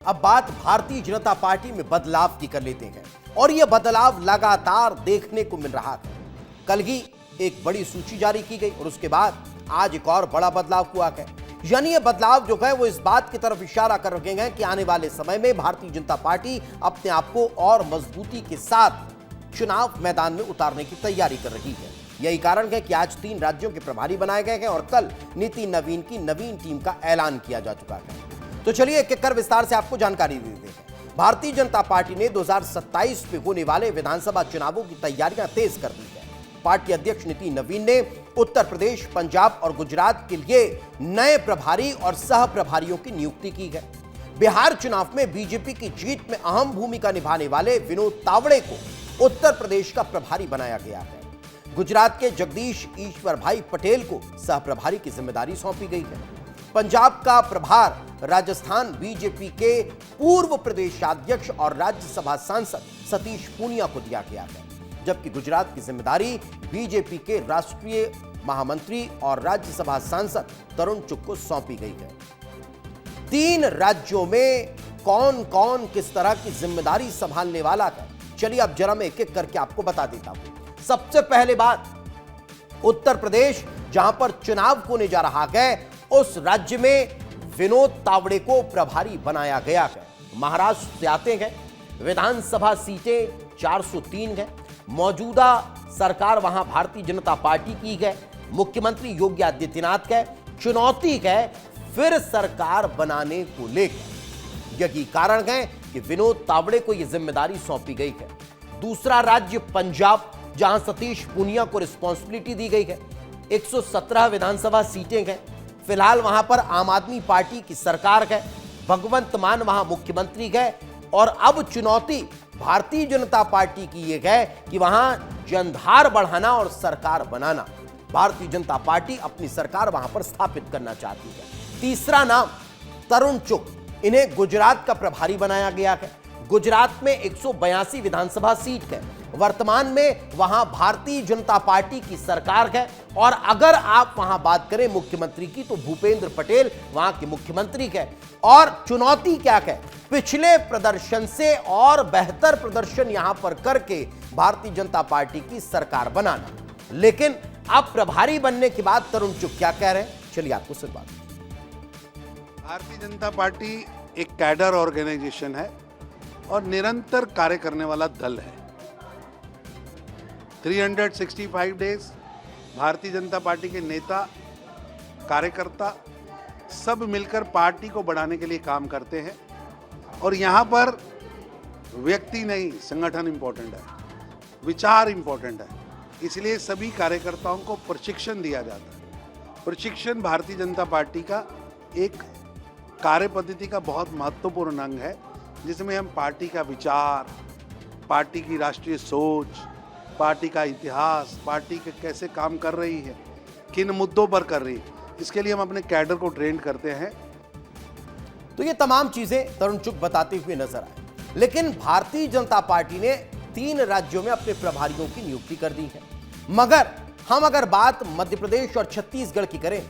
अब बात भारतीय जनता पार्टी में बदलाव की कर लेते हैं और यह बदलाव लगातार देखने को मिल रहा है। कल ही एक बड़ी सूची जारी की गई और उसके बाद आज एक और बड़ा बदलाव हुआ है। यानी यह बदलाव जो है वो इस बात की तरफ इशारा कर रहे हैं कि आने वाले समय में भारतीय जनता पार्टी अपने आप को और मजबूती के साथ चुनाव मैदान में उतारने की तैयारी कर रही है। यही कारण है कि आज 3 राज्यों के प्रभारी बनाए गए हैं और कल नितिन नवीन की नवीन टीम का ऐलान किया जा चुका है। तो चलिए एक एक कर विस्तार से आपको जानकारी दे देते हैं। भारतीय जनता पार्टी ने 2027 में होने वाले विधानसभा चुनावों की तैयारियां तेज कर दी है। पार्टी अध्यक्ष नितिन नवीन ने उत्तर प्रदेश, पंजाब और गुजरात के लिए नए प्रभारी और सह प्रभारियों की नियुक्ति की है। बिहार चुनाव में बीजेपी की जीत में अहम भूमिका निभाने वाले विनोद तावड़े को उत्तर प्रदेश का प्रभारी बनाया गया है। गुजरात के जगदीश ईश्वर भाई पटेल को सह प्रभारी की जिम्मेदारी सौंपी गई है। पंजाब का प्रभार राजस्थान बीजेपी के पूर्व प्रदेशाध्यक्ष और राज्यसभा सांसद सतीश पूनिया को दिया गया है, जबकि गुजरात की जिम्मेदारी बीजेपी के राष्ट्रीय महामंत्री और राज्यसभा सांसद तरुण चुग को सौंपी गई है। 3 राज्यों में कौन कौन किस तरह की जिम्मेदारी संभालने वाला है, चलिए अब जरा मैं एक एक करके आपको बता देता हूं। सबसे पहले बात, उत्तर प्रदेश जहां पर चुनाव होने जा रहा है, उस राज्य में विनोद तावड़े को प्रभारी बनाया गया है। महाराष्ट्र से आते हैं, विधानसभा सीटें 403 है। मौजूदा सरकार वहां भारतीय जनता पार्टी की है। मुख्यमंत्री योगी आदित्यनाथ है। चुनौती है फिर सरकार बनाने को लेकर। यही कारण है कि विनोद तावड़े को यह जिम्मेदारी सौंपी गई है। दूसरा राज्य पंजाब, जहां सतीश पूनिया को रिस्पॉन्सिबिलिटी दी गई है। 117 विधानसभा सीटें हैं। फिलहाल वहां पर आम आदमी पार्टी की सरकार है। भगवंत मान वहां मुख्यमंत्री है और अब चुनौती भारतीय जनता पार्टी की यह है कि वहां जनधार बढ़ाना और सरकार बनाना। भारतीय जनता पार्टी अपनी सरकार वहां पर स्थापित करना चाहती है। तीसरा नाम तरुण चुग, इन्हें गुजरात का प्रभारी बनाया गया है। गुजरात में 182 विधानसभा सीट है। वर्तमान में वहां भारतीय जनता पार्टी की सरकार है और अगर आप वहां बात करें मुख्यमंत्री की तो भूपेंद्र पटेल वहां के मुख्यमंत्री है। और चुनौती क्या है, पिछले प्रदर्शन से और बेहतर प्रदर्शन यहां पर करके भारतीय जनता पार्टी की सरकार बनाना। लेकिन अब प्रभारी बनने के बाद तरुण चुग क्या कह रहे हैं, चलिए आपको सुनवा। भारतीय जनता पार्टी एक कैडर ऑर्गेनाइजेशन है और निरंतर कार्य करने वाला दल है। 365 डेज भारतीय जनता पार्टी के नेता, कार्यकर्ता सब मिलकर पार्टी को बढ़ाने के लिए काम करते हैं और यहाँ पर व्यक्ति नहीं, संगठन इंपॉर्टेंट है, विचार इंपॉर्टेंट है। इसलिए सभी कार्यकर्ताओं को प्रशिक्षण दिया जाता है। प्रशिक्षण भारतीय जनता पार्टी का एक कार्य पद्धति का बहुत महत्वपूर्ण अंग है, जिसमें हम पार्टी का विचार, पार्टी की राष्ट्रीय सोच, पार्टी का इतिहास, पार्टी के कैसे काम कर रही है, किन मुद्दों पर कर रही है, इसके लिए हम अपने कैडर को ट्रेन करते हैं। तो ये तमाम चीजें तरुण चुग बताते हुए नजर आए। लेकिन भारतीय जनता पार्टी ने 3 राज्यों में अपने प्रभारियों की नियुक्ति कर दी है। मगर हम अगर बात मध्य प्रदेश और छत्तीसगढ़ की करें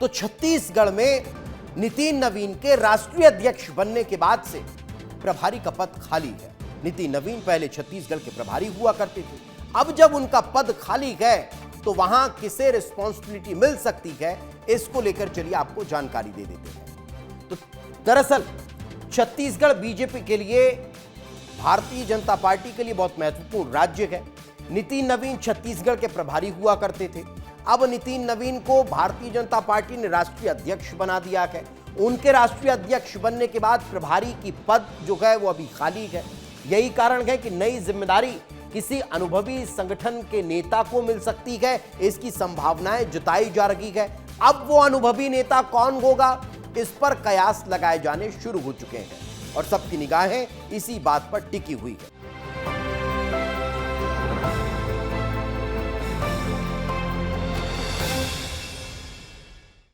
तो छत्तीसगढ़ में नितिन नवीन के राष्ट्रीय अध्यक्ष बनने के बाद से प्रभारी का पद खाली है। नितिन नवीन पहले छत्तीसगढ़ के प्रभारी हुआ करते थे। अब जब उनका पद खाली है तो वहां किसे रिस्पॉन्सिबिलिटी मिल सकती है, इसको लेकर चलिए आपको जानकारी दे देते हैं। तो दरअसल छत्तीसगढ़ बीजेपी के लिए, भारतीय जनता पार्टी के लिए बहुत महत्वपूर्ण राज्य है। नितिन नवीन छत्तीसगढ़ के प्रभारी हुआ करते थे। अब नितिन नवीन को भारतीय जनता पार्टी ने राष्ट्रीय अध्यक्ष बना दिया है। उनके राष्ट्रीय अध्यक्ष बनने के बाद प्रभारी की पद जो है वो अभी खाली है। यही कारण है कि नई जिम्मेदारी किसी अनुभवी संगठन के नेता को मिल सकती है, इसकी संभावनाएं जताई जा रही है। अब वो अनुभवी नेता कौन होगा, इस पर कयास लगाए जाने शुरू हो चुके हैं और सबकी निगाहें इसी बात पर टिकी हुई है।